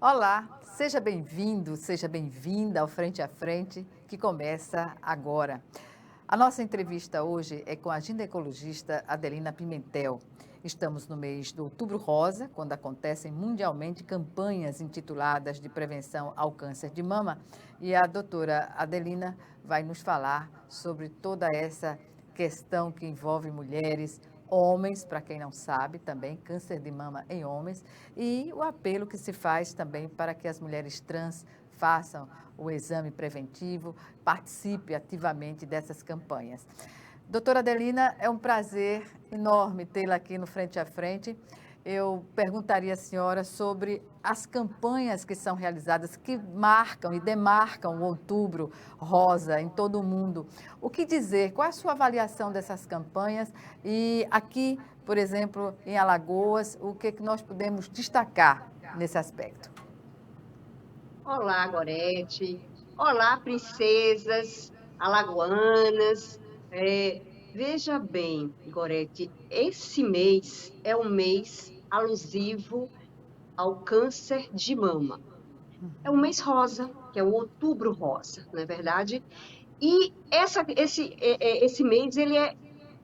Olá, seja bem-vindo, seja bem-vinda ao Frente a Frente, que começa agora. A nossa entrevista hoje é com a ginecologista Adelina Pimentel. Estamos no mês do Outubro Rosa, quando acontecem mundialmente campanhas intituladas de prevenção ao câncer de mama, e a doutora Adelina vai nos falar sobre toda essa questão que envolve mulheres, homens, para quem não sabe, também câncer de mama em homens, e o apelo que se faz também para que as mulheres trans façam o exame preventivo, participe ativamente dessas campanhas. Doutora Adelina, é um prazer enorme tê-la aqui no Frente a Frente. Eu perguntaria à senhora sobre as campanhas que são realizadas, que marcam e demarcam o Outubro Rosa em todo o mundo. O que dizer? Qual é a sua avaliação dessas campanhas? E aqui, por exemplo, em Alagoas, o que nós podemos destacar nesse aspecto? Olá, Gorete. Olá, princesas alagoanas. Veja bem, Gorete, esse mês é um mês alusivo ao câncer de mama. É um mês rosa, que é o Outubro Rosa, não é verdade? E esse mês ele é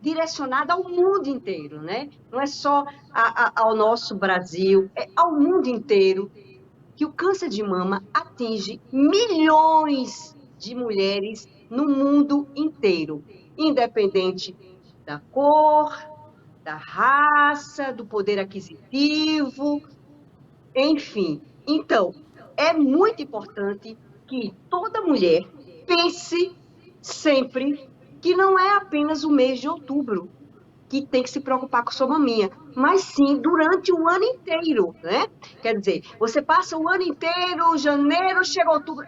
direcionado ao mundo inteiro, né? Não é só ao nosso Brasil, é ao mundo inteiro que o câncer de mama atinge milhões de mulheres no mundo inteiro, independente da cor, da raça, do poder aquisitivo, enfim. Então, é muito importante que toda mulher pense sempre que não é apenas o mês de outubro que tem que se preocupar com sua maminha, mas sim durante o ano inteiro, né? Quer dizer, você passa o ano inteiro, janeiro, chega outubro,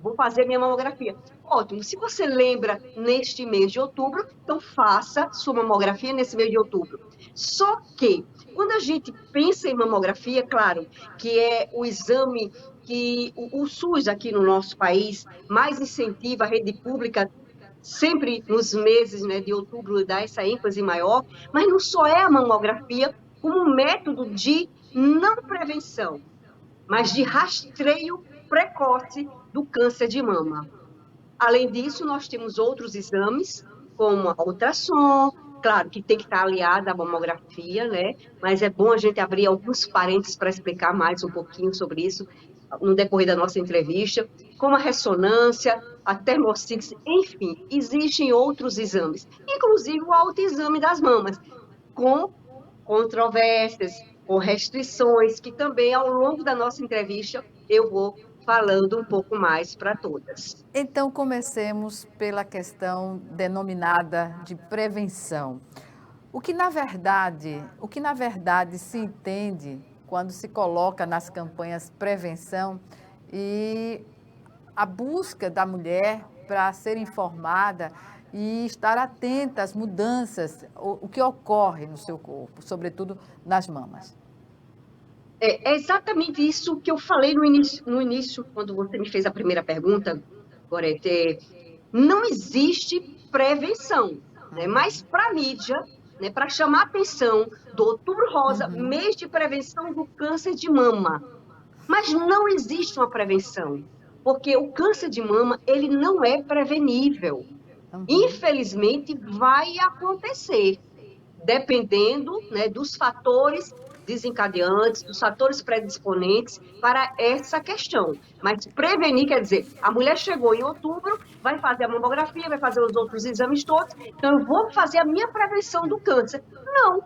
vou fazer minha mamografia. Ótimo, se você lembra neste mês de outubro, então faça sua mamografia nesse mês de outubro. Só que, quando a gente pensa em mamografia, claro, que é o exame que o SUS aqui no nosso país mais incentiva, a rede pública sempre nos meses, né, de outubro dá essa ênfase maior, mas não só é a mamografia como um método de não prevenção, mas de rastreio precoce do câncer de mama. Além disso, nós temos outros exames, como a ultrassom, claro que tem que estar aliada à mamografia, né? Mas é bom a gente abrir alguns parênteses para explicar mais um pouquinho sobre isso no decorrer da nossa entrevista, como a ressonância, a termossíntese, enfim, existem outros exames, inclusive o autoexame das mamas, com controvérsias, com restrições, que também ao longo da nossa entrevista eu vou falando um pouco mais para todas. Então, comecemos pela questão denominada de prevenção. O que na verdade se entende quando se coloca nas campanhas prevenção e a busca da mulher para ser informada e estar atenta às mudanças, o que ocorre no seu corpo, sobretudo nas mamas. É exatamente isso que eu falei no início, quando você me fez a primeira pergunta, Gorete. Não existe prevenção, né? Mas para a mídia, né, para chamar a atenção do Outubro Rosa, mês de prevenção do câncer de mama. Mas não existe uma prevenção, porque o câncer de mama, ele não é prevenível. Infelizmente, vai acontecer, dependendo, né, dos fatores desencadeantes, dos fatores predisponentes para essa questão. Mas prevenir quer dizer, a mulher chegou em outubro, vai fazer a mamografia, vai fazer os outros exames todos, então eu vou fazer a minha prevenção do câncer. Não,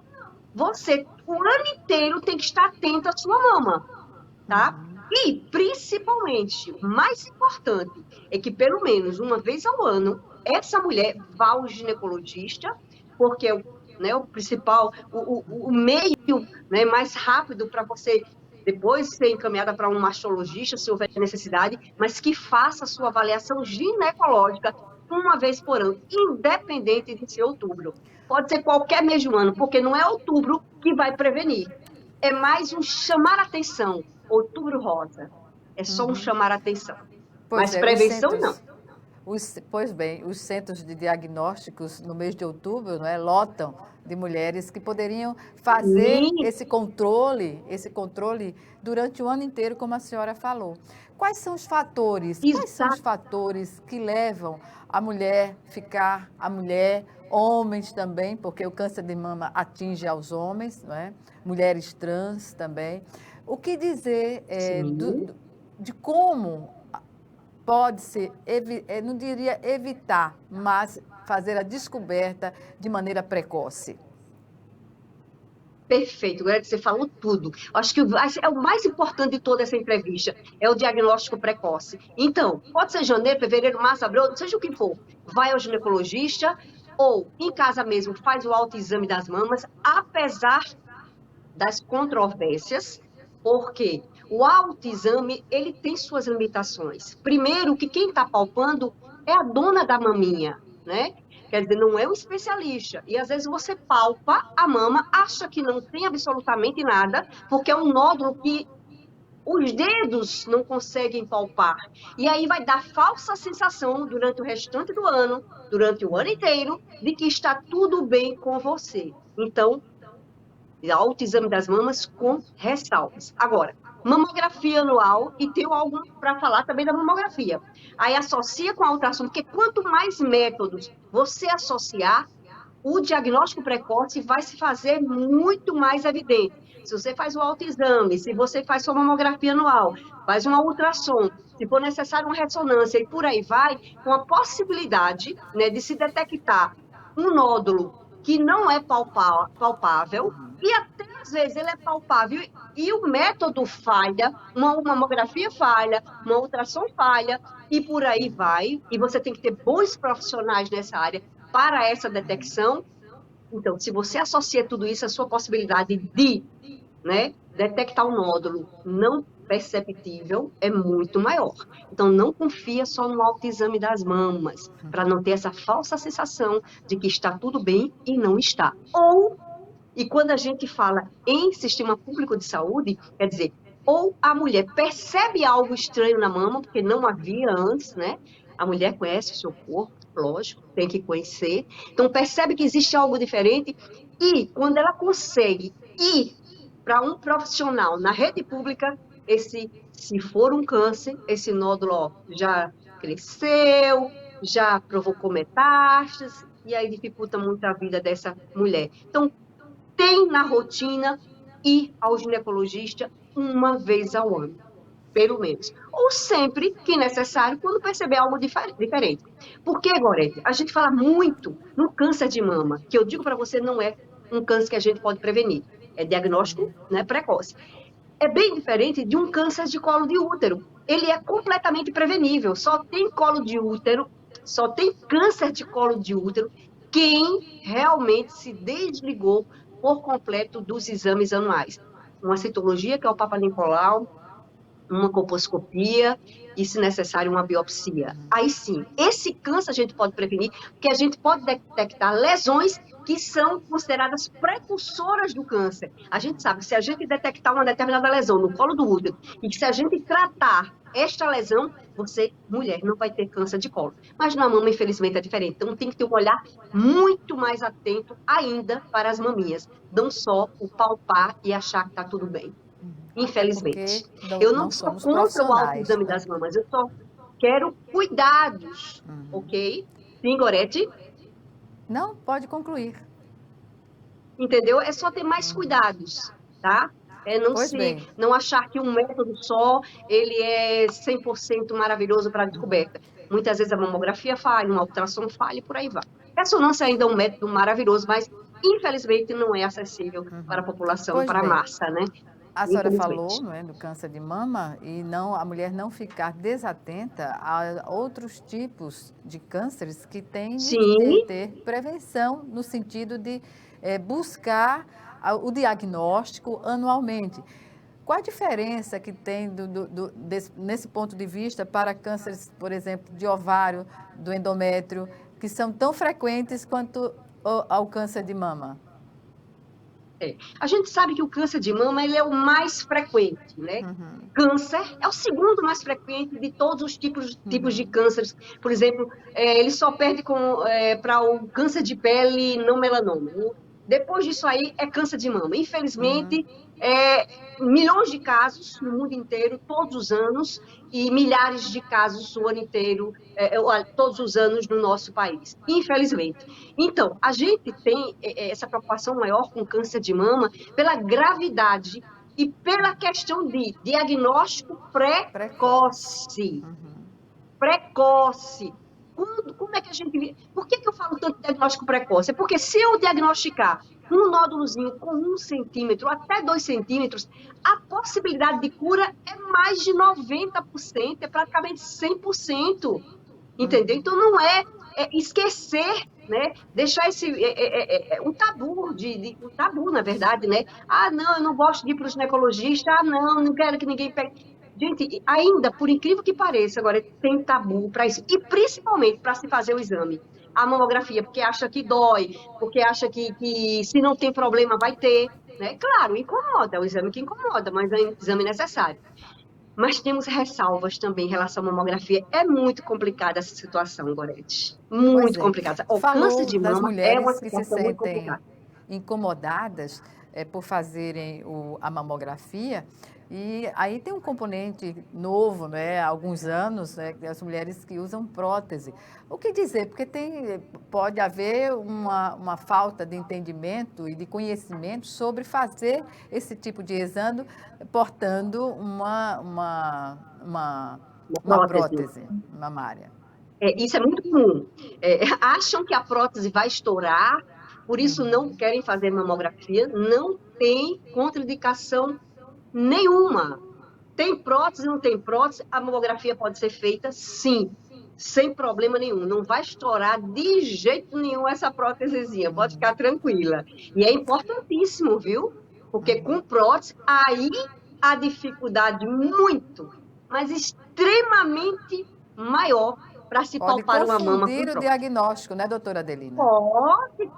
você o ano inteiro tem que estar atento à sua mama, tá? E, principalmente, o mais importante é que, pelo menos uma vez ao ano, essa mulher vá ao ginecologista, porque é o principal, o meio, né, mais rápido para você depois ser encaminhada para um mastologista, se houver necessidade, mas que faça a sua avaliação ginecológica uma vez por ano, independente de ser outubro. Pode ser qualquer mês do ano, porque não é outubro que vai prevenir. É mais um chamar a atenção. Outubro Rosa. É só um chamar a atenção. Pois Mas é, os prevenção, não. centros, Pois bem, os centros de diagnósticos no mês de outubro, não é, lotam de mulheres que poderiam fazer Sim, esse controle durante o ano inteiro, como a senhora falou. Quais são os exato. fatores que levam a mulher a mulher, homens também, porque o câncer de mama atinge aos homens, não é? Mulheres trans também. O que dizer Sim. de como pode-se, não diria evitar, mas fazer a descoberta de maneira precoce? Perfeito, Greg, você falou tudo. Acho que é o mais importante de toda essa entrevista, é o diagnóstico precoce. Então, pode ser janeiro, fevereiro, março, abril, seja o que for, vai ao ginecologista ou em casa mesmo faz o autoexame das mamas, apesar das controvérsias, porque o autoexame, ele tem suas limitações. Primeiro, que quem está palpando é a dona da maminha, né? Quer dizer, não é um especialista. E às vezes você palpa a mama, acha que não tem absolutamente nada, porque é um nódulo que os dedos não conseguem palpar. E aí vai dar falsa sensação durante o restante do ano, durante o ano inteiro, de que está tudo bem com você. Então, autoexame das mamas com ressalvas. Agora, mamografia anual, e tenho algo para falar também da mamografia. Aí associa com a ultrassom, porque quanto mais métodos você associar, o diagnóstico precoce vai se fazer muito mais evidente. Se você faz o autoexame, se você faz sua mamografia anual, faz uma ultrassom, se for necessário uma ressonância e por aí vai, com a possibilidade, né, de se detectar um nódulo que não é palpável, e até às vezes ele é palpável e o método falha, uma mamografia falha, uma ultrassom falha, e por aí vai, e você tem que ter bons profissionais nessa área para essa detecção. Então, se você associa tudo isso, a sua possibilidade de, né, detectar um nódulo não perceptível é muito maior. Então, não confia só no autoexame das mamas, para não ter essa falsa sensação de que está tudo bem e não está. E quando a gente fala em sistema público de saúde, quer dizer, ou a mulher percebe algo estranho na mama, porque não havia antes, né? A mulher conhece o seu corpo, lógico, tem que conhecer. Então, percebe que existe algo diferente. E quando ela consegue ir para um profissional na rede pública, se for um câncer, esse nódulo ó, já cresceu, já provocou metástases, e aí dificulta muito a vida dessa mulher. Então, tem na rotina ir ao ginecologista uma vez ao ano, pelo menos. Ou sempre que necessário, quando perceber algo diferente. Porque, Gorete, a gente fala muito no câncer de mama, que eu digo para você, não é um câncer que a gente pode prevenir. É diagnóstico, né, precoce. É bem diferente de um câncer de colo de útero. Ele é completamente prevenível. Só tem colo de útero, só tem câncer de colo de útero quem realmente se desligou por completo dos exames anuais. Uma citologia, que é o Papa Nicolau, uma colposcopia e, se necessário, uma biopsia. Aí sim, esse câncer a gente pode prevenir, porque a gente pode detectar lesões que são consideradas precursoras do câncer. A gente sabe que se a gente detectar uma determinada lesão no colo do útero e que se a gente tratar esta lesão, você, mulher, não vai ter câncer de colo. Mas na mama, infelizmente, é diferente. Então, tem que ter um olhar muito mais atento ainda para as maminhas. Não só o palpar e achar que está tudo bem. Até Infelizmente. porque Eu não não sou somos contra o profissionais, autoexame né? das mamas, eu só quero cuidados, ok? Sim, Gorete? Não, pode concluir. Entendeu? É só ter mais cuidados, tá? É Pois bem, não achar que um método só, ele é 100% maravilhoso para a descoberta. Muitas vezes a mamografia falha, uma ultrassom falha e por aí vai. Ressonância ainda é um método maravilhoso, mas infelizmente não é acessível para a população, pois para a bem. massa, né? A senhora falou, Infelizmente. não é, do câncer de mama e não a mulher não ficar desatenta a outros tipos de cânceres que têm de Sim, ter prevenção no sentido de buscar o diagnóstico anualmente. Qual a diferença que tem nesse ponto de vista para cânceres, por exemplo, de ovário, do endométrio, que são tão frequentes quanto ao câncer de mama? A gente sabe que o câncer de mama ele é o mais frequente, né? Uhum. Câncer é o segundo mais frequente de todos os tipos de Uhum. cânceres. Por exemplo, ele só perde para o câncer de pele não melanoma. Depois disso aí é câncer de mama. Uhum. Infelizmente, milhões de casos no mundo inteiro, todos os anos, e milhares de casos o ano inteiro, todos os anos no nosso país. Infelizmente. Então, a gente tem essa preocupação maior com câncer de mama pela gravidade e pela questão de diagnóstico Precoce. precoce. Precoce. Como é que a gente... Por que eu falo tanto de diagnóstico precoce? É porque se eu diagnosticar um nódulozinho com 1 centímetro até 2 centímetros, a possibilidade de cura é mais de 90%, é praticamente 100%. Entendeu? Então, não é esquecer, né? Deixar um tabu, um tabu, na verdade, né? Ah, não, eu não gosto de ir para o ginecologista, ah, não quero que ninguém pegue. Gente, ainda, por incrível que pareça, agora tem tabu para isso, e principalmente para se fazer o exame. A mamografia, porque acha que dói, porque acha que se não tem problema vai ter, né? Claro, incomoda, é o exame que incomoda, mas é um exame necessário. Mas temos ressalvas também em relação à mamografia. É muito complicada essa situação, Gorete. Pois Muito é. complicada. O câncer Falou de das mama é uma mulheres que se situação muito sentem complicada. incomodadas por fazerem a mamografia. E aí tem um componente novo, né? Há alguns anos, né? As mulheres que usam prótese. O que dizer? Porque pode haver uma falta de entendimento e de conhecimento sobre fazer esse tipo de exame portando Uma uma prótese. prótese mamária. Isso é muito comum. Acham que a prótese vai estourar, por isso não querem fazer mamografia. Não tem contraindicação nenhuma. Tem prótese, não tem prótese, a mamografia pode ser feita, sim, sem problema nenhum. Não vai estourar de jeito nenhum essa prótesezinha, pode ficar tranquila. E é importantíssimo, viu? Porque com prótese, aí a dificuldade muito, mas extremamente maior para se Pode palpar uma mama com confundir o prótese. diagnóstico, né, doutora Adelina? Pode,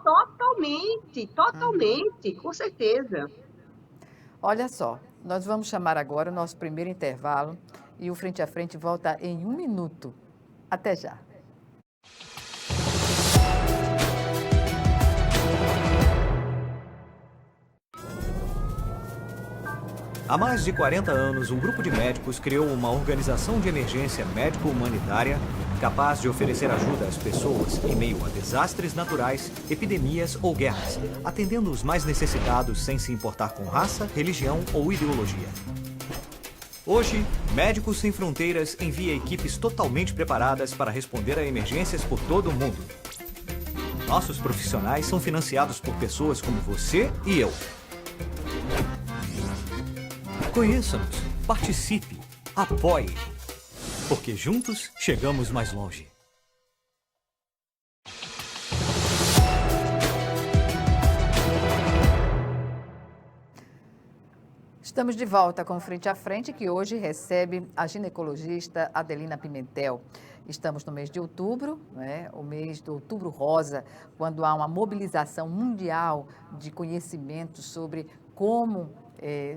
totalmente, com certeza. Olha só, nós vamos chamar agora o nosso primeiro intervalo e o Frente a Frente volta em 1 minuto. Até já. Há mais de 40 anos, um grupo de médicos criou uma organização de emergência médico-humanitária capaz de oferecer ajuda às pessoas em meio a desastres naturais, epidemias ou guerras, atendendo os mais necessitados sem se importar com raça, religião ou ideologia. Hoje, Médicos Sem Fronteiras envia equipes totalmente preparadas para responder a emergências por todo o mundo. Nossos profissionais são financiados por pessoas como você e eu. Conheça-nos, participe, apoie, porque juntos chegamos mais longe. Estamos de volta com Frente a Frente, que hoje recebe a ginecologista Adelina Pimentel. Estamos no mês de outubro, né? O mês do Outubro Rosa, quando há uma mobilização mundial de conhecimento sobre como,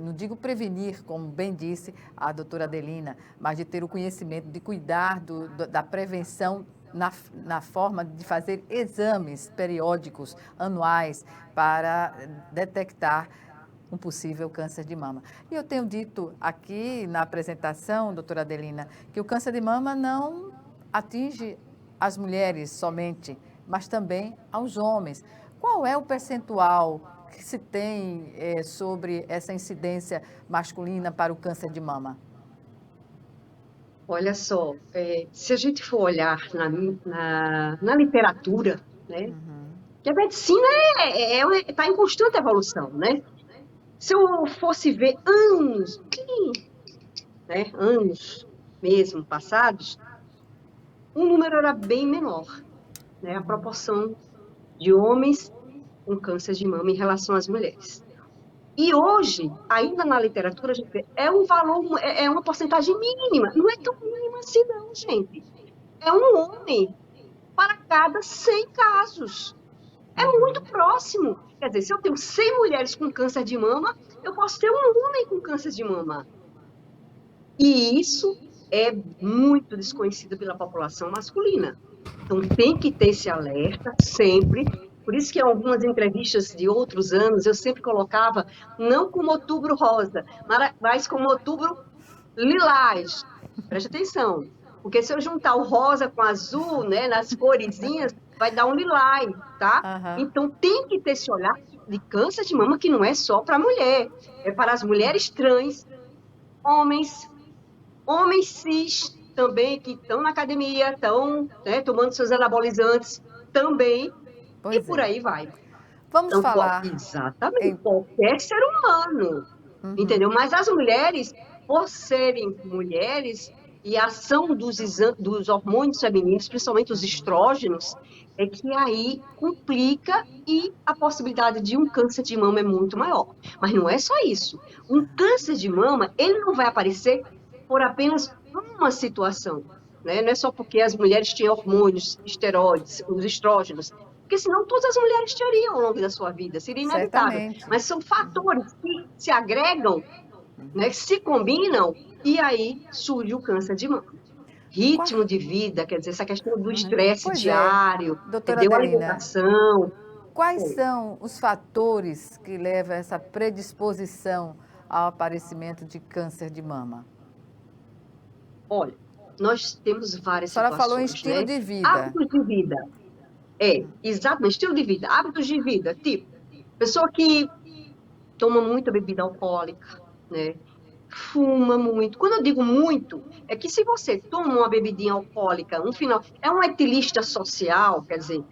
não digo prevenir, como bem disse a doutora Adelina, mas de ter o conhecimento, de cuidar da prevenção na forma de fazer exames periódicos, anuais, para detectar um possível câncer de mama. E eu tenho dito aqui na apresentação, doutora Adelina, que o câncer de mama não atinge as mulheres somente, mas também aos homens. Qual é o percentual que se tem sobre essa incidência masculina para o câncer de mama? Olha só, se a gente for olhar na literatura, né, que a medicina está em constante evolução, né? Se eu fosse ver anos, né, anos mesmo passados, o número era bem menor, né, a proporção de homens com câncer de mama em relação às mulheres. E hoje, ainda na literatura, a gente vê, é um valor, é uma porcentagem mínima. Não é tão mínima assim, não, gente. É um homem para cada 100 casos. É muito próximo. Quer Quer dizer, se eu tenho 100 mulheres com câncer de mama, eu posso ter um homem com câncer de mama. E isso é muito desconhecido pela população masculina. Então, tem que ter esse alerta sempre. Por isso que em algumas entrevistas de outros anos, eu sempre colocava, não como outubro rosa, mas como outubro lilás. Preste atenção. Porque se eu juntar o rosa com o azul, né, nas coresinhas, vai dar um lilás, tá? Uhum. Então, tem que ter esse olhar de câncer de mama que não é só para a mulher. É para as mulheres trans, homens cis também, que estão na academia, estão, né, tomando seus anabolizantes também, Pois e por é. aí vai. Vamos Então, falar. exatamente, qualquer ser humano, entendeu? Mas as mulheres, por serem mulheres, e a ação dos hormônios femininos, principalmente os estrógenos, é que aí complica e a possibilidade de um câncer de mama é muito maior. Mas não é só isso. Um câncer de mama, ele não vai aparecer por apenas uma situação, né? Não é só porque as mulheres têm hormônios, esteroides, os estrógenos, porque senão todas as mulheres teriam ao longo da sua vida, seria inevitável. Certamente. Mas são fatores que se agregam, né, que se combinam, e aí surge o câncer de mama. Ritmo de vida, quer dizer, essa questão do estresse Pois é. diário, Doutora entendeu? Adelina, Alimentação. quais são os fatores que levam a essa predisposição ao aparecimento de câncer de mama? Olha, nós temos várias A senhora situações, falou em estilo né? de vida. Hábitos de vida. Exatamente, estilo de vida, hábitos de vida, tipo, pessoa que toma muita bebida alcoólica, né? Fuma muito. Quando eu digo muito, é que se você toma uma bebidinha alcoólica, é um etilista social, quer dizer,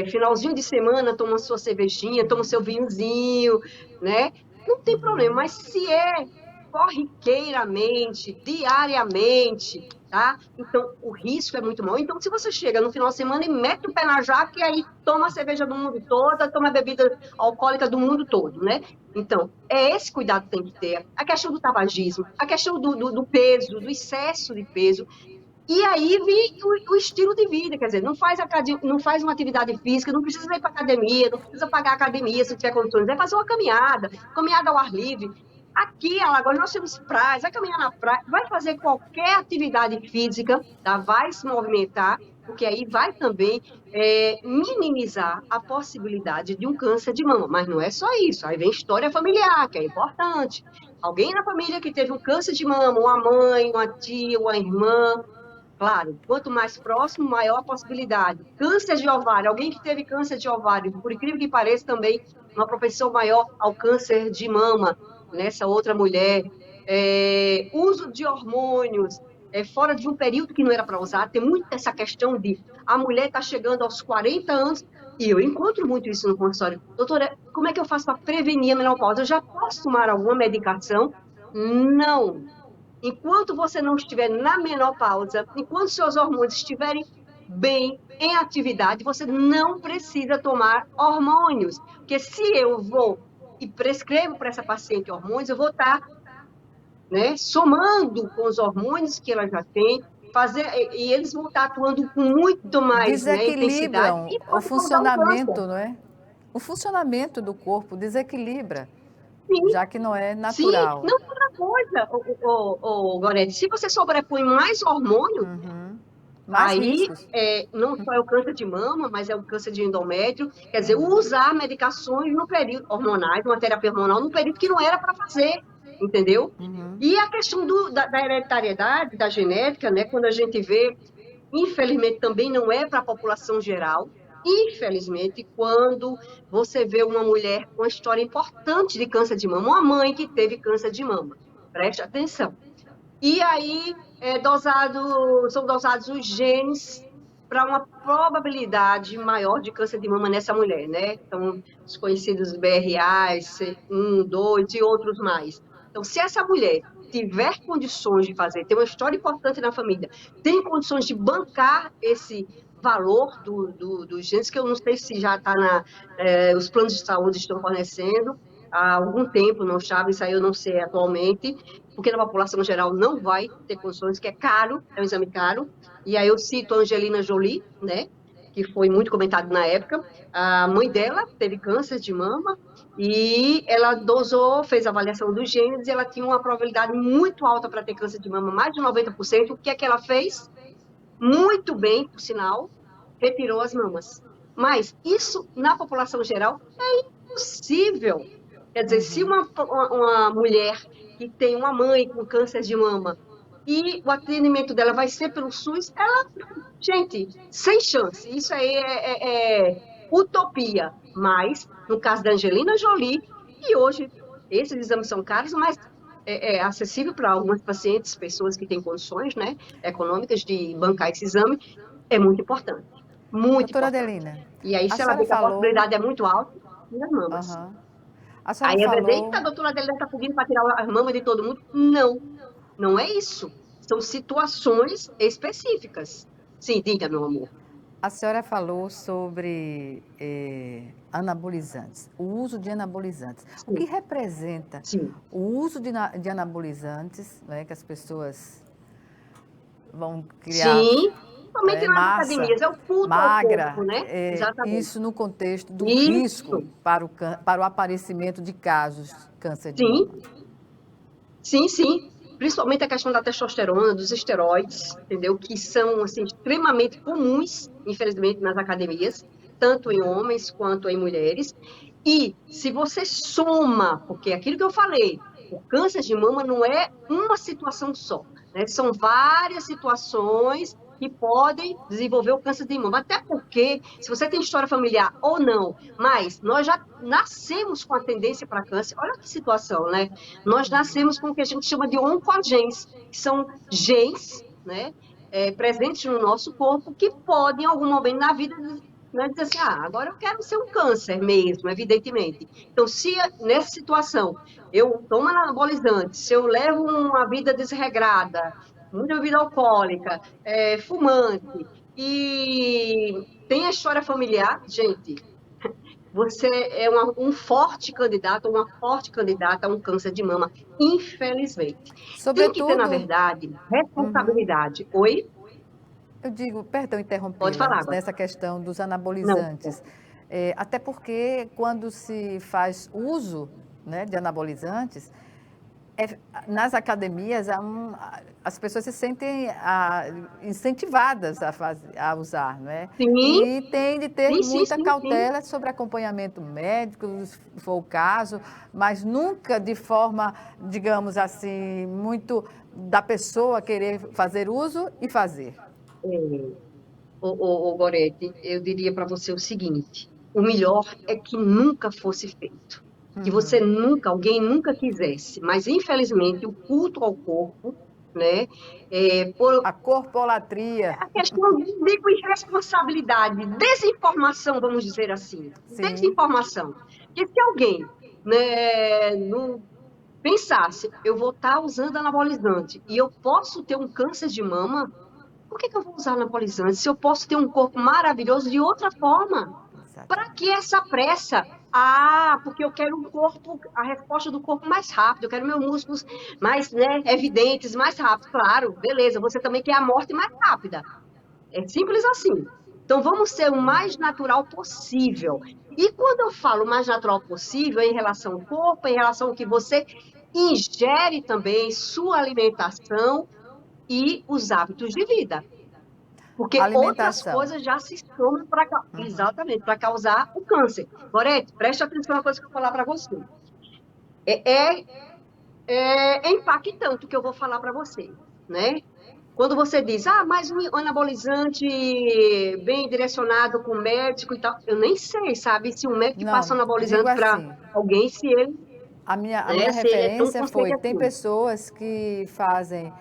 finalzinho de semana toma sua cervejinha, toma seu vinhozinho, né? Não tem problema, mas se é corriqueiramente, diariamente, tá? Então, o risco é muito maior. Então, se você chega no final de semana e mete o pé na jaca e aí toma a cerveja do mundo todo, toma a bebida alcoólica do mundo todo, né? Então, esse cuidado que tem que ter. A questão do tabagismo, a questão do peso, do excesso de peso. E aí vem o estilo de vida, quer dizer, não faz uma atividade física, não precisa ir para academia, não precisa pagar academia se tiver condições, vai fazer uma caminhada ao ar livre. Aqui em Alagoas nós temos praias, vai caminhar na praia, vai fazer qualquer atividade física, tá? Vai se movimentar, porque aí vai também minimizar a possibilidade de um câncer de mama. Mas não é só isso, aí vem história familiar, que é importante. Alguém na família que teve um câncer de mama, uma mãe, uma tia, uma irmã. Claro, quanto mais próximo, maior a possibilidade. Câncer de ovário, alguém que teve câncer de ovário, por incrível que pareça, também uma propensão maior ao câncer de mama nessa outra mulher. Uso de hormônios fora de um período que não era para usar, tem muito essa questão de a mulher está chegando aos 40 anos, e eu encontro muito isso no consultório. Doutora, como é que eu faço para prevenir a menopausa? Eu já posso tomar alguma medicação? Não. Enquanto você não estiver na menopausa, enquanto seus hormônios estiverem bem, em atividade, você não precisa tomar hormônios. Porque se eu vou e prescrevo para essa paciente hormônios, eu vou estar, né, somando com os hormônios que ela já tem, e eles vão estar atuando com muito mais, né, intensidade. Desequilibram o funcionamento, não é? O funcionamento do corpo desequilibra. Sim, já que não é natural. Sim, não é outra coisa, Gorete. Se você sobrepõe mais hormônio, mais aí não só é o câncer de mama, mas é o câncer de endométrio. Quer dizer, usar medicações no período hormonais, uma terapia hormonal, no período que não era para fazer, entendeu? E a questão da hereditariedade, da genética, né? Quando a gente vê, infelizmente também não é para a população geral. Infelizmente, quando você vê uma mulher com uma história importante de câncer de mama, uma mãe que teve câncer de mama, preste atenção. E aí são dosados os genes para uma probabilidade maior de câncer de mama nessa mulher, né? Então, os conhecidos BRAs, 1, 2 e outros mais. Então, se essa mulher tiver condições de fazer, tem uma história importante na família, tem condições de bancar esse valor dos genes, que eu não sei se já está os planos de saúde estão fornecendo há algum tempo, não sabe, isso aí eu não sei atualmente, porque na população geral não vai ter condições, que é caro, é um exame caro, e aí eu cito a Angelina Jolie, né, que foi muito comentado na época. A mãe dela teve câncer de mama e ela dosou, fez a avaliação dos genes e ela tinha uma probabilidade muito alta para ter câncer de mama, mais de 90%. O que é que ela fez? Muito bem, por sinal, retirou as mamas. Mas isso, na população geral, é impossível. Quer dizer, se uma mulher que tem uma mãe com câncer de mama e o atendimento dela vai ser pelo SUS, ela, gente, sem chance. Isso aí é utopia. Mas, no caso da Angelina Jolie, e hoje esses exames são caros, mas é acessível para algumas pacientes, pessoas que têm condições, né, econômicas de bancar esse exame, é muito importante. Muito Doutora importante. Adelina, E aí, se a ela vê senhora que a falou... possibilidade é muito alta, tira as mamas. A senhora Aí falou... eita, a doutora Adelina está pedindo para tirar as mamas de todo mundo. Não, não é isso. São situações específicas. Sim, diga, meu amor. A senhora falou sobre anabolizantes, o uso de anabolizantes. Sim. O que representa Sim. o uso de anabolizantes, né, que as pessoas vão criar... Sim, somente nas massa, academias, é o culto magra, ao corpo, né? Exatamente. isso no contexto do Isso. risco para o aparecimento de casos de câncer de Sim, mama. sim, sim. Principalmente a questão da testosterona, dos esteroides, entendeu? Que são, assim, extremamente comuns, infelizmente, nas academias, tanto em homens quanto em mulheres. E se você soma, porque aquilo que eu falei, o câncer de mama não é uma situação só, né? São várias situações que podem desenvolver o câncer de mama. Até porque, se você tem história familiar ou não, mas nós já nascemos com a tendência para câncer, olha que situação, né? Nós nascemos com o que a gente chama de oncogenes, que são genes, né, presentes no nosso corpo, que podem, em algum momento na vida, né, dizer assim, agora eu quero ser um câncer mesmo, evidentemente. Então, se nessa situação eu tomo anabolizante, se eu levo uma vida desregrada, muita bebida alcoólica, fumante, e tem a história familiar, gente, você é um forte candidato, uma forte candidata a um câncer de mama, infelizmente. Sobretudo, tem que ter, na verdade, responsabilidade. Oi? Eu digo, perdão interromper, Pode falar agora. nessa questão dos anabolizantes. Até porque quando se faz uso, né, de anabolizantes, nas academias as pessoas se sentem incentivadas a usar, né? Sim. E tem de ter muita sim, cautela sobre acompanhamento médico, se for o caso, mas nunca de forma, digamos assim, muito da pessoa querer fazer uso e fazer. Gorete, eu diria para você o seguinte, o melhor é que nunca fosse feito. Que você alguém nunca quisesse, mas infelizmente o culto ao corpo, né? A corpolatria. A questão de irresponsabilidade, desinformação, vamos dizer assim. Sim. Desinformação. Porque se alguém, né, não pensasse, eu vou estar usando anabolizante e eu posso ter um câncer de mama, por que eu vou usar anabolizante se eu posso ter um corpo maravilhoso de outra forma? Para que essa pressa? Porque eu quero um corpo, a resposta do corpo mais rápido, eu quero meus músculos mais, né, evidentes, mais rápido. Claro, beleza, você também quer a morte mais rápida. É simples assim. Então, vamos ser o mais natural possível. E quando eu falo mais natural possível, é em relação ao corpo, em relação ao que você ingere também, sua alimentação e os hábitos de vida. Porque outras coisas já se somam exatamente, para causar o câncer. Gorete, preste atenção na coisa que eu vou falar para você. É impactante o que eu vou falar para você, né? Quando você diz, mas um anabolizante bem direcionado com o médico e tal, eu nem sei, sabe, se um médico passa anabolizante para alguém, se ele... A minha referência foi, tem pessoas que fazem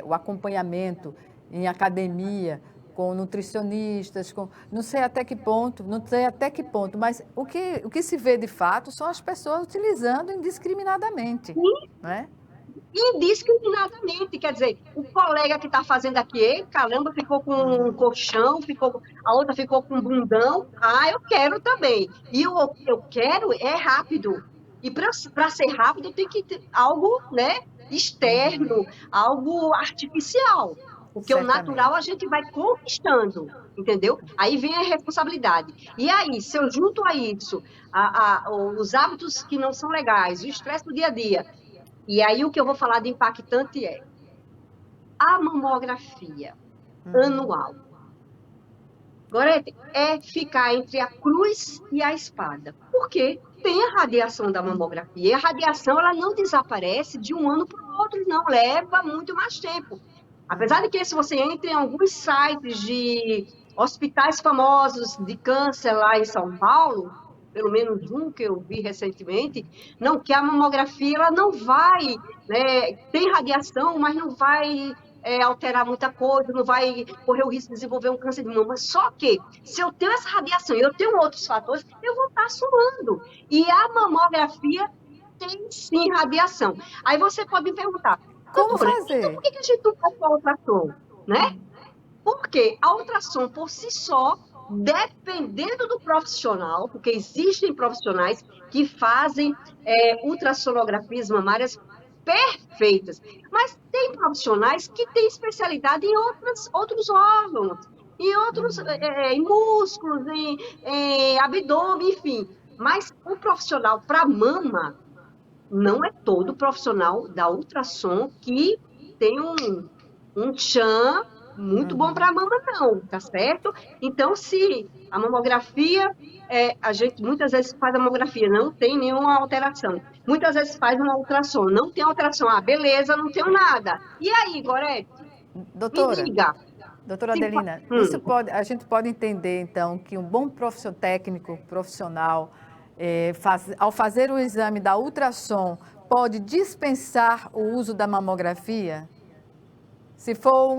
o acompanhamento em academia, com nutricionistas, não sei até que ponto, mas o que se vê de fato são as pessoas utilizando indiscriminadamente. Sim. Né? Indiscriminadamente, quer dizer, o colega que está fazendo aqui, caramba, ficou com um colchão, a outra ficou com um bundão, eu quero também. E eu quero é rápido. E para ser rápido tem que ter algo, né, externo, algo artificial. Porque o natural a gente vai conquistando, entendeu? Aí vem a responsabilidade. E aí, se eu junto a isso os hábitos que não são legais, o estresse do dia a dia, e aí o que eu vou falar de impactante é a mamografia anual. Gorete, é ficar entre a cruz e a espada. Por quê? Tem a radiação da mamografia. E a radiação, ela não desaparece de um ano para o outro, não. Leva muito mais tempo. Apesar de que, se você entra em alguns sites de hospitais famosos de câncer lá em São Paulo, pelo menos um que eu vi recentemente, não, que a mamografia, ela não vai, né, tem radiação, mas não vai alterar muita coisa, não vai correr o risco de desenvolver um câncer de mama. Só que, se eu tenho essa radiação e eu tenho outros fatores, eu vou estar assumando. E a mamografia tem, sim, radiação. Aí você pode me perguntar, como fazer? Então, por que a gente não faz a ultrassom, né? Porque a ultrassom, por si só, dependendo do profissional, porque existem profissionais que fazem ultrassonografias mamárias perfeitas, mas tem profissionais que têm especialidade em outros órgãos, em outros em músculos, em abdômen, enfim. Mas o profissional para mama não é todo profissional da ultrassom que tem um tchan muito bom para a mama, não, tá certo? Então, se a mamografia, a gente muitas vezes faz a mamografia, não tem nenhuma alteração. Muitas vezes faz uma ultrassom, não tem alteração. Ah, beleza, não tenho nada. E aí, Gorete? Doutora, me diga. Doutora Adelina, a gente pode entender, então, que um bom técnico profissional, ao fazer o exame da ultrassom, pode dispensar o uso da mamografia? Se for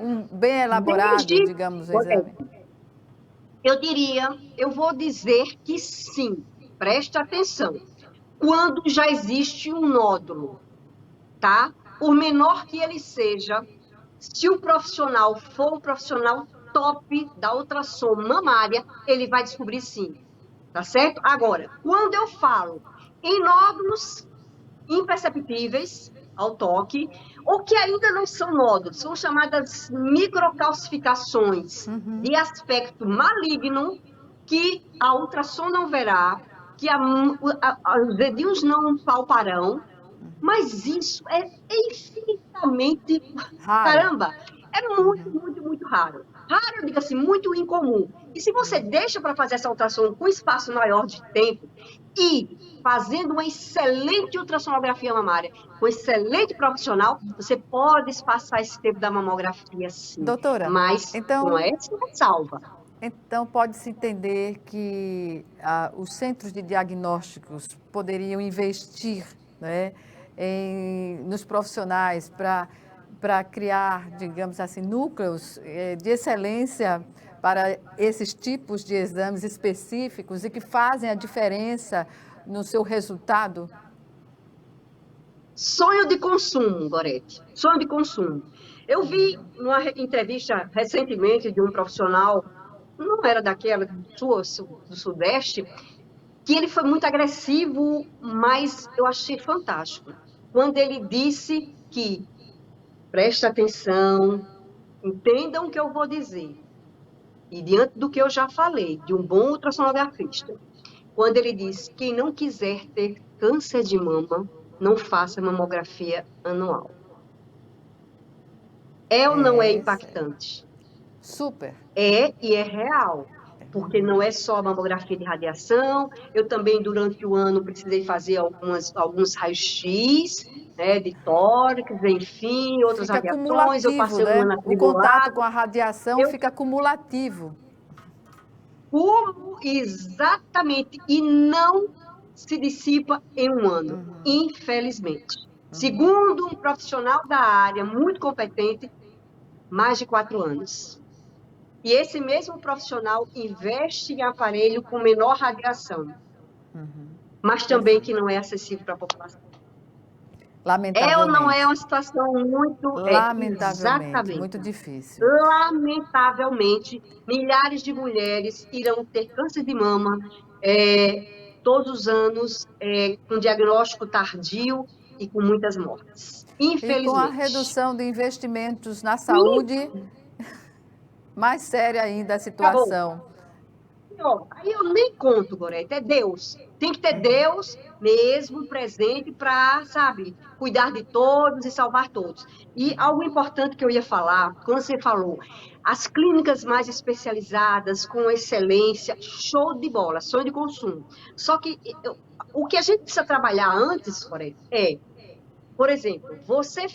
um bem elaborado, digamos, o exame. Eu vou dizer que sim, preste atenção. Quando já existe um nódulo, tá? Por menor que ele seja, se o profissional for um profissional top da ultrassom mamária, ele vai descobrir sim, tá certo? Agora, quando eu falo em nódulos imperceptíveis ao toque, ou que ainda não são nódulos, são chamadas microcalcificações de aspecto maligno, que a ultrassom não verá, que os dedinhos não palparão, mas isso é infinitamente... Raro. Caramba, é muito, muito, muito raro. Raro, eu digo assim, muito incomum. E se você deixa para fazer essa ultrassom com espaço maior de tempo e fazendo uma excelente ultrassonografia mamária, com excelente profissional, você pode espaçar esse tempo da mamografia, sim. Doutora, mas então, não é isso que salva. Então, pode-se entender que os centros de diagnósticos poderiam investir, né, nos profissionais para criar, digamos assim, núcleos de excelência para esses tipos de exames específicos e que fazem a diferença no seu resultado? Sonho de consumo, Gorete. Sonho de consumo. Eu vi numa entrevista recentemente de um profissional, não era daquela do Sudeste, que ele foi muito agressivo, mas eu achei fantástico. Quando ele disse que, presta atenção, entendam o que eu vou dizer, e diante do que eu já falei, de um bom ultrassonografista, quando ele disse: quem não quiser ter câncer de mama, não faça mamografia anual. Ou não é impactante? Super. E é real, porque não é só a mamografia de radiação, eu também, durante o ano, precisei fazer alguns raios-x, né, de tórax, enfim, outras radiações, eu passei um ano atribulado. O contato com a radiação fica cumulativo. Exatamente, e não se dissipa em um ano, infelizmente. Segundo um profissional da área muito competente, mais de 4 anos. E esse mesmo profissional investe em aparelho com menor radiação, mas também que não é acessível para a população. Lamentavelmente. Ou não é uma situação muito... Lamentavelmente, muito difícil. Lamentavelmente, milhares de mulheres irão ter câncer de mama todos os anos, com diagnóstico tardio, e com muitas mortes, E com a infelizmente. redução de investimentos na saúde, mais séria ainda a situação. Aí eu nem conto, Gorete, é Deus. Tem que ter Deus mesmo presente para, sabe, cuidar de todos e salvar todos. E algo importante que eu ia falar, quando você falou, as clínicas mais especializadas, com excelência, show de bola, sonho de consumo. Só que o que a gente precisa trabalhar antes, Gorete, por exemplo, você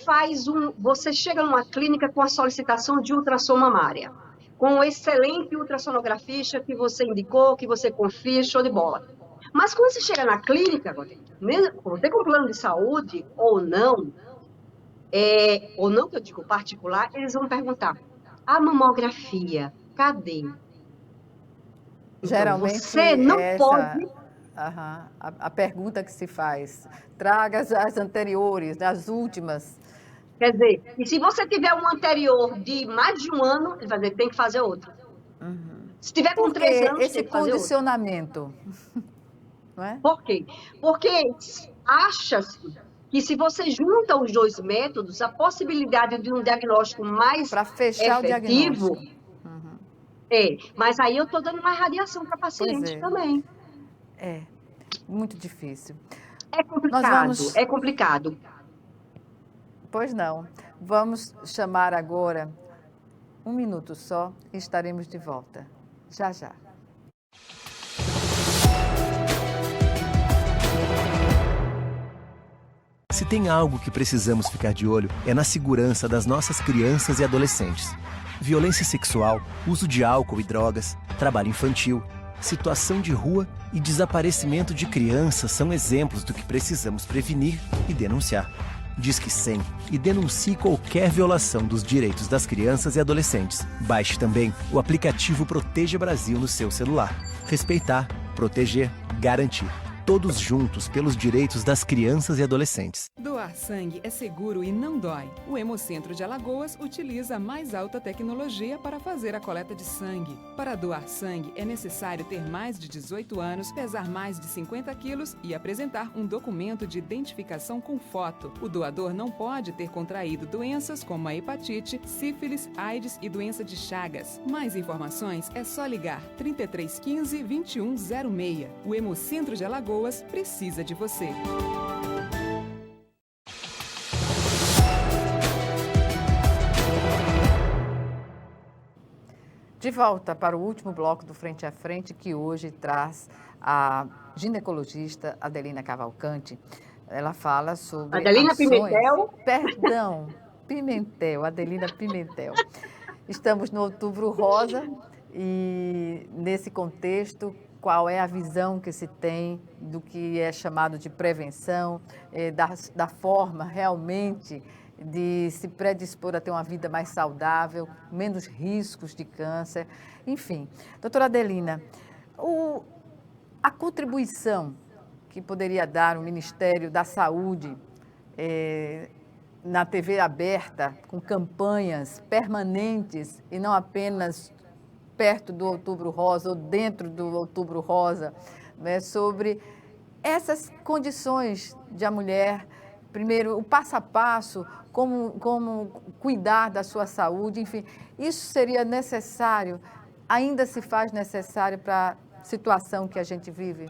chega numa clínica com a solicitação de ultrassom mamária, com um excelente ultrassonografista que você indicou, que você confia, show de bola. Mas quando você chega na clínica, você com plano de saúde ou não que eu digo particular, eles vão perguntar, a mamografia, cadê? Então, Geralmente você não pode... A pergunta que se faz, traga as anteriores, as últimas. Quer dizer, e se você tiver um anterior de mais de um ano, ele vai dizer, tem que fazer outro. Se tiver com 3 anos, esse tem que fazer condicionamento, não é? Por quê? Porque acha-se que se você junta os dois métodos, a possibilidade de um diagnóstico mais para fechar efetivo, o diagnóstico. Mas aí eu estou dando mais radiação para paciente também. É, muito difícil. É complicado. Pois não. Vamos chamar agora 1 minuto só e estaremos de volta. Já, já. Se tem algo que precisamos ficar de olho, é na segurança das nossas crianças e adolescentes. Violência sexual, uso de álcool e drogas, trabalho infantil, situação de rua e desaparecimento de crianças são exemplos do que precisamos prevenir e denunciar. Disque 100 e denuncie qualquer violação dos direitos das crianças e adolescentes. Baixe também o aplicativo Proteja Brasil no seu celular. Respeitar, proteger, garantir. Todos juntos pelos direitos das crianças e adolescentes. Doar sangue é seguro e não dói. O Hemocentro de Alagoas utiliza a mais alta tecnologia para fazer a coleta de sangue. Para doar sangue, é necessário ter mais de 18 anos, pesar mais de 50 quilos e apresentar um documento de identificação com foto. O doador não pode ter contraído doenças como a hepatite, sífilis, AIDS e doença de Chagas. Mais informações é só ligar 3315 2106. O Hemocentro de Alagoas precisa de você. De volta para o último bloco do Frente a Frente, que hoje traz a ginecologista Adelina Cavalcante. Ela fala sobre Adelina ações... Pimentel? Perdão, Pimentel, Adelina Pimentel. Estamos no Outubro Rosa e, nesse contexto, qual é a visão que se tem do que é chamado de prevenção, da forma realmente de se predispor a ter uma vida mais saudável, menos riscos de câncer, enfim. Doutora Adelina, a contribuição que poderia dar o Ministério da Saúde na TV aberta, com campanhas permanentes e não apenas perto do Outubro Rosa ou dentro do Outubro Rosa, né, sobre essas condições de a mulher, primeiro, o passo a passo, como cuidar da sua saúde, enfim, isso seria necessário, ainda se faz necessário para a situação que a gente vive?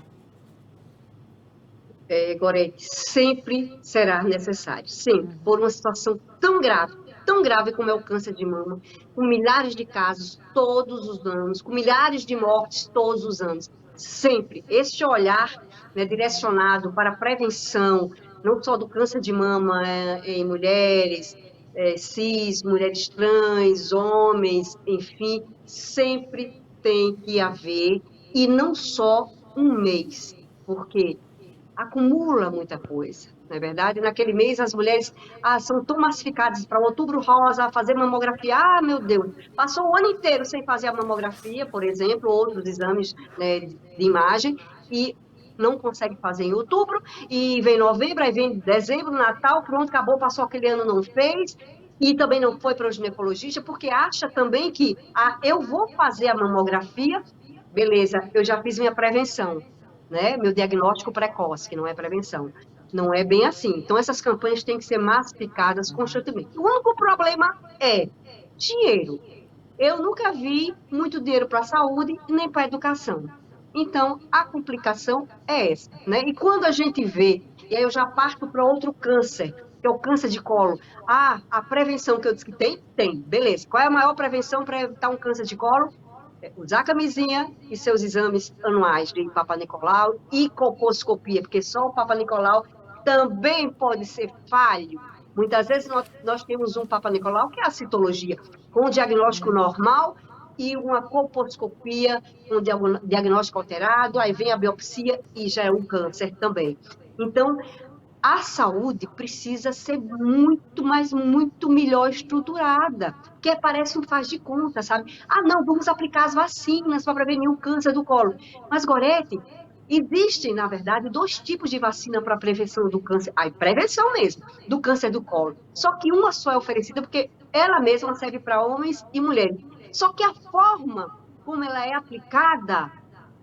Gorete, sempre será necessário, sempre, por uma situação tão grave como é o câncer de mama, com milhares de casos todos os anos, com milhares de mortes todos os anos. Sempre. Este olhar, né, direcionado para a prevenção, não só do câncer de mama em mulheres, cis, mulheres trans, homens, enfim, sempre tem que haver, e não só um mês, porque acumula muita coisa, não é verdade? Naquele mês as mulheres são tão massificadas para o Outubro Rosa, fazer mamografia, meu Deus, passou o ano inteiro sem fazer a mamografia, por exemplo, outros exames, né, de imagem, e não consegue fazer em outubro, e vem novembro, aí vem dezembro, Natal, pronto, acabou, passou aquele ano, não fez, e também não foi para o ginecologista, porque acha também que, eu vou fazer a mamografia, beleza, eu já fiz minha prevenção, né? Meu diagnóstico precoce, que não é prevenção. Não é bem assim. Então, essas campanhas têm que ser massificadas constantemente. O único problema é dinheiro. Eu nunca vi muito dinheiro para a saúde e nem para a educação. Então, a complicação é essa, né? E quando a gente vê, e aí eu já parto para outro câncer, que é o câncer de colo. Ah, a prevenção que eu disse que tem? Tem, beleza. Qual é a maior prevenção para evitar um câncer de colo? É usar camisinha e seus exames anuais de Papa Nicolau e colposcopia, porque só o Papa Nicolau também pode ser falho. Muitas vezes nós temos um Papa Nicolau, que é a citologia, com um diagnóstico normal e uma colposcopia com diagnóstico alterado, aí vem a biopsia e já é um câncer também. Então, a saúde precisa ser muito, mas muito melhor estruturada, porque parece um faz de conta, sabe? Ah, não, vamos aplicar as vacinas para prevenir o câncer do colo. Mas, Gorete, existem, na verdade, 2 tipos de vacina para prevenção do câncer, prevenção mesmo, do câncer do colo. Só que uma só é oferecida porque ela mesma serve para homens e mulheres. Só que a forma como ela é aplicada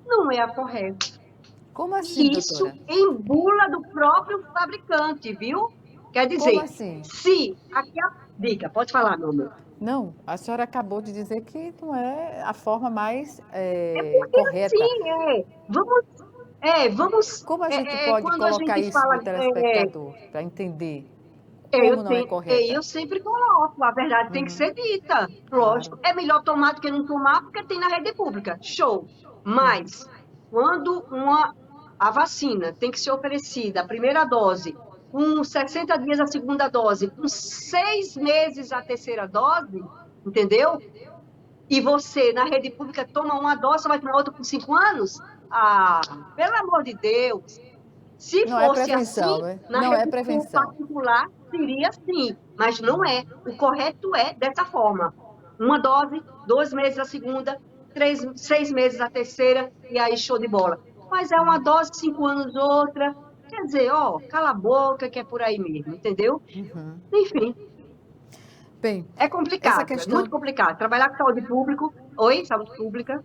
não é a correta. Como assim, Isso doutora? em bula do próprio fabricante, viu? Quer dizer, Como assim? se aqui a dica, pode falar, meu amor. Não, a senhora acabou de dizer que não é a forma mais correta. Sim, vamos. Como a gente pode quando a colocar gente isso fala, para o telespectador, para entender como não é correta? eu sempre coloco, a verdade tem que ser dita, lógico. É melhor tomar do que não tomar, porque tem na rede pública, show. Mas, quando a vacina tem que ser oferecida, a primeira dose, com 60 dias a segunda dose, com 6 meses a terceira dose, entendeu? E você, na rede pública, toma uma dose, vai tomar outra com 5 anos? Ah, pelo amor de Deus! Se Não é fosse prevenção, assim, né? na Não é rede prevenção. particular, seria assim, mas não é. O correto é dessa forma. Uma dose, 2 meses a segunda, 6 meses a terceira, e aí show de bola. Mas é uma dose, 5 anos outra. Quer dizer, cala a boca, que é por aí mesmo, entendeu? Enfim, Bem, é complicado, essa questão é muito complicado. Trabalhar com saúde pública, saúde pública,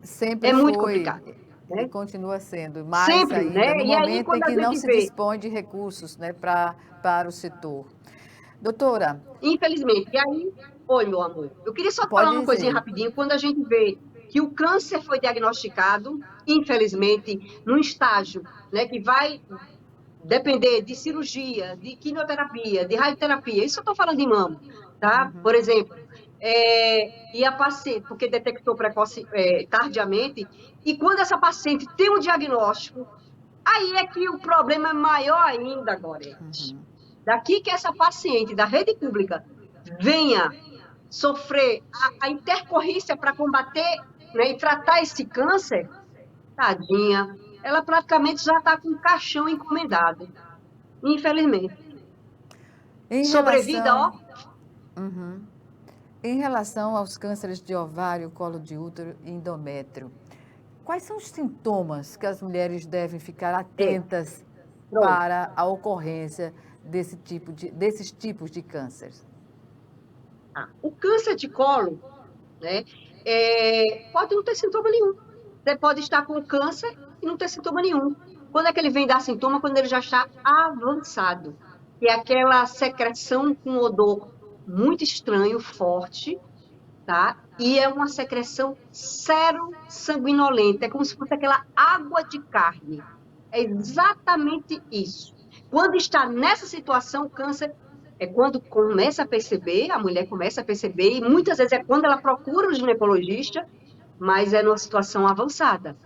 sempre é muito foi complicado. e Né? continua sendo, mais Sempre, ainda, né? no E aí, momento em quando a que não gente se vê, dispõe de recursos, né, para o setor. Doutora, infelizmente, e aí, oi, meu amor, eu queria só falar pode uma coisinha dizer. rapidinho. Quando a gente vê que o câncer foi diagnosticado, infelizmente, num estágio, né, que vai depender de cirurgia, de quimioterapia, de radioterapia, isso eu estou falando de mama, tá? Por exemplo, e a paciente, porque detectou tardiamente, e quando essa paciente tem um diagnóstico, aí é que o problema é maior ainda, Gorete. Daqui que essa paciente da rede pública venha sofrer a intercorrência para combater, né, e tratar esse câncer, tadinha, ela praticamente já está com o caixão encomendado, infelizmente. Em Sobrevida, relação, em relação aos cânceres de ovário, colo de útero e endométrio, quais são os sintomas que as mulheres devem ficar atentas Pronto. para a ocorrência desses tipos de cânceres? O câncer de colo, né, pode não ter sintoma nenhum. Você pode estar com câncer e não ter sintoma nenhum. Quando é que ele vem dar sintoma? Quando ele já está avançado. Que é aquela secreção com odor muito estranho, forte, tá? E é uma secreção sero-sanguinolenta. É como se fosse aquela água de carne. É exatamente isso. Quando está nessa situação, o câncer é quando começa a perceber, a mulher começa a perceber, e muitas vezes é quando ela procura o ginecologista, mas é numa situação avançada.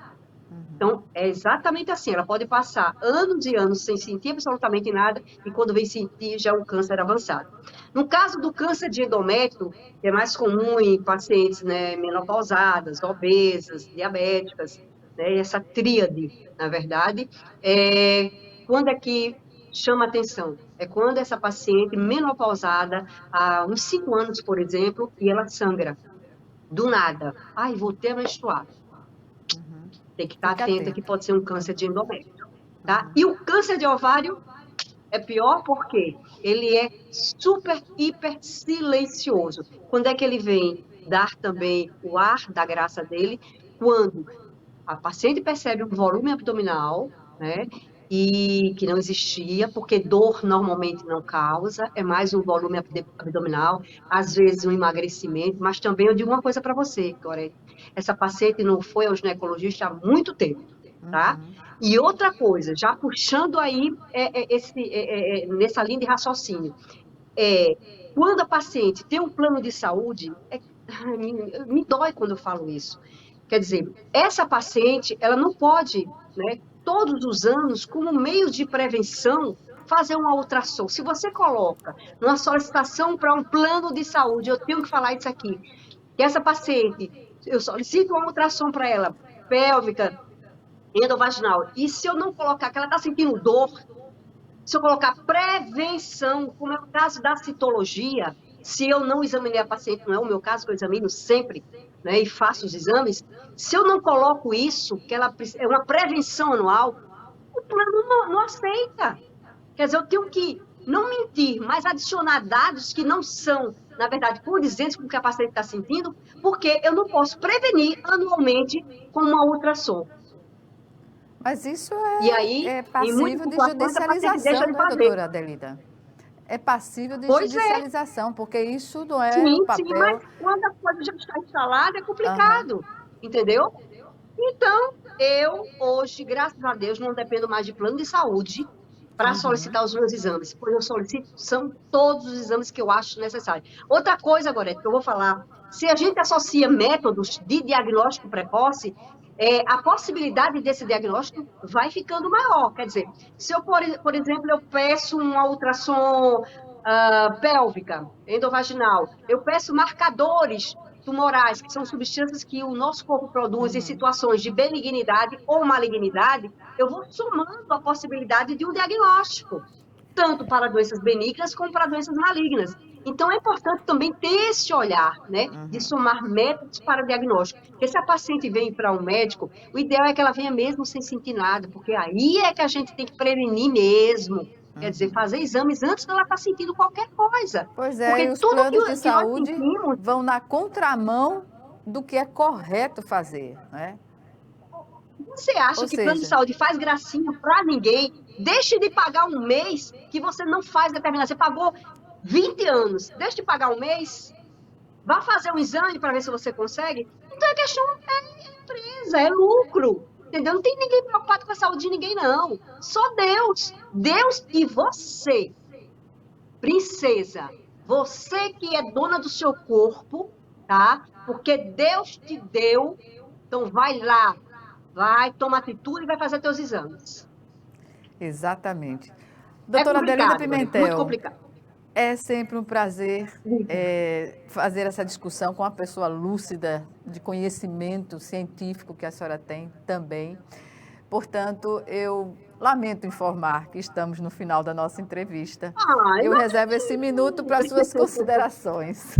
Então, é exatamente assim, ela pode passar anos e anos sem sentir absolutamente nada, e quando vem sentir, já é um câncer avançado. No caso do câncer de endométrio, que é mais comum em pacientes, né, menopausadas, obesas, diabéticas, né, essa tríade, na verdade, quando é que chama atenção? É quando essa paciente menopausada, há uns 5 anos, por exemplo, e ela sangra. Do nada. Ai, voltei a menstruar. Tem que estar atenta que pode ser um câncer de endométrio. Tá? E o câncer de ovário é pior porque ele é super, hiper silencioso. Quando é que ele vem dar também o ar da graça dele? Quando a paciente percebe um volume abdominal, né? e que não existia, porque dor normalmente não causa, é mais um volume abdominal, às vezes um emagrecimento, mas também eu digo uma coisa para você, Gorete, essa paciente não foi ao ginecologista há muito tempo, tá? E outra coisa, já puxando aí nessa linha de raciocínio, quando a paciente tem um plano de saúde, me dói quando eu falo isso. Quer dizer, essa paciente, ela não pode, né, todos os anos, como meio de prevenção, fazer uma ultrassom. Se você coloca numa solicitação para um plano de saúde, eu tenho que falar isso aqui, que essa paciente, eu solicito uma ultrassom para ela, pélvica, endovaginal, e se eu não colocar que ela está sentindo dor, se eu colocar prevenção, como é o caso da citologia, se eu não examinei a paciente, não é o meu caso, que eu examino sempre, né, e faço os exames, se eu não coloco isso, que ela é uma prevenção anual, o plano não aceita. Quer dizer, eu tenho que não mentir, mas adicionar dados que não são, na verdade, condizentes com o que a paciente está sentindo, porque eu não posso prevenir anualmente com uma ultrassom. Mas isso é passível de judicialização, né, doutora Adelida? É passível de judicialização, porque isso não é sim, papel... Sim, mas quando a coisa já está instalada, é complicado, entendeu? Então, eu hoje, graças a Deus, não dependo mais de plano de saúde para solicitar os meus exames, pois eu solicito, são todos os exames que eu acho necessários. Outra coisa, agora, que eu vou falar, se a gente associa métodos de diagnóstico precoce, a possibilidade desse diagnóstico vai ficando maior. Quer dizer, se eu, por exemplo, eu peço uma ultrassom pélvica, endovaginal, eu peço marcadores tumorais, que são substâncias que o nosso corpo produz em situações de benignidade ou malignidade, eu vou somando a possibilidade de um diagnóstico, tanto para doenças benignas como para doenças malignas. Então, é importante também ter esse olhar, né, de somar métodos para o diagnóstico. Porque se a paciente vem para um médico, o ideal é que ela venha mesmo sem sentir nada, porque aí é que a gente tem que prevenir mesmo. Quer dizer, fazer exames antes dela estar sentindo qualquer coisa. Pois é, porque e os planos de saúde sentimos, vão na contramão do que é correto fazer, né? Você acha que plano de saúde faz gracinha para ninguém? Deixe de pagar um mês que você não faz determinado. Você pagou 20 anos, deixe de pagar um mês, vá fazer um exame para ver se você consegue. Então, a questão é empresa, é lucro, entendeu? Não tem ninguém preocupado com a saúde de ninguém, não. Só Deus. Deus e você, princesa, você que é dona do seu corpo, tá? Porque Deus te deu, então vai lá, vai, toma atitude e vai fazer teus exames. Exatamente. Doutora Adelida Pimentel. Muito complicado. É sempre um prazer fazer essa discussão com uma pessoa lúcida, de conhecimento científico que a senhora tem também. Portanto, eu lamento informar que estamos no final da nossa entrevista. Eu reservo esse minuto para suas considerações.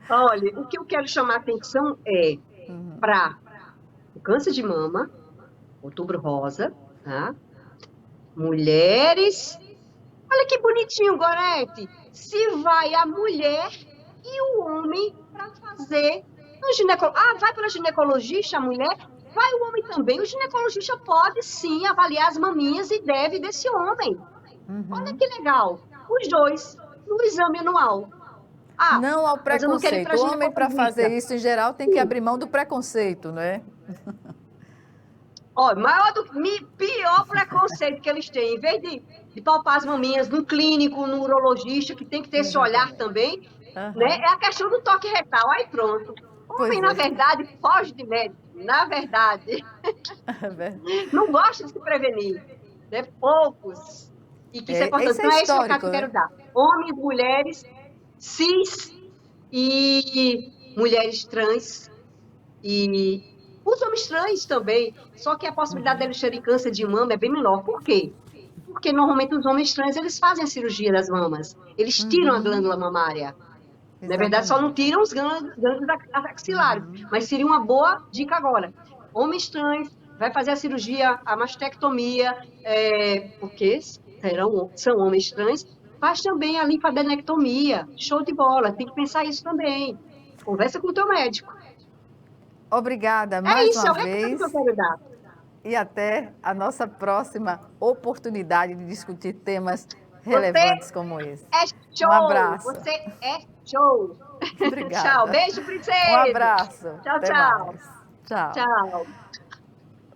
Olha, o que eu quero chamar a atenção é para o câncer de mama, outubro rosa, tá? Mulheres... Olha que bonitinho, Gorete. Se vai a mulher e o homem para fazer no ginecologista. Vai para o ginecologista a mulher? Vai o homem também. O ginecologista pode sim avaliar as maminhas e deve desse homem. Olha que legal. Os dois no exame anual. Não ao preconceito. O homem, para fazer isso, em geral, tem que abrir mão do preconceito, não é? Pior preconceito que eles têm. Em vez de palpar as maminhas no clínico, no urologista, que tem que ter esse olhar também, né? É a questão do toque retal. Aí pronto. O homem, na verdade, foge de médico. Na verdade. Não gosta de se prevenir. Né? Poucos. E que isso é importante. Então, é esse recado que eu quero dar. Homens, mulheres, cis e mulheres trans e... Os homens trans também, só que a possibilidade deles terem câncer de mama é bem menor. Por quê? Porque normalmente os homens trans, eles fazem a cirurgia das mamas. Eles tiram a glândula mamária. Na verdade, só não tiram os glândulos axilares. Mas seria uma boa dica agora. Homens trans, vai fazer a cirurgia, a mastectomia, porque são homens trans, faz também a linfadenectomia. Show de bola, tem que pensar isso também. Conversa com o teu médico. Obrigada mais uma vez. É isso que eu quero dar. e até a nossa próxima oportunidade de discutir temas relevantes como esse. É show! Um abraço. Você é show! Obrigada. Tchau, beijo, princesa! Um abraço. Tchau, Até tchau. mais. Tchau. Tchau.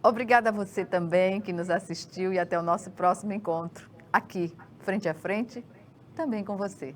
Obrigada a você também que nos assistiu e até o nosso próximo encontro, aqui, frente a frente, também com você.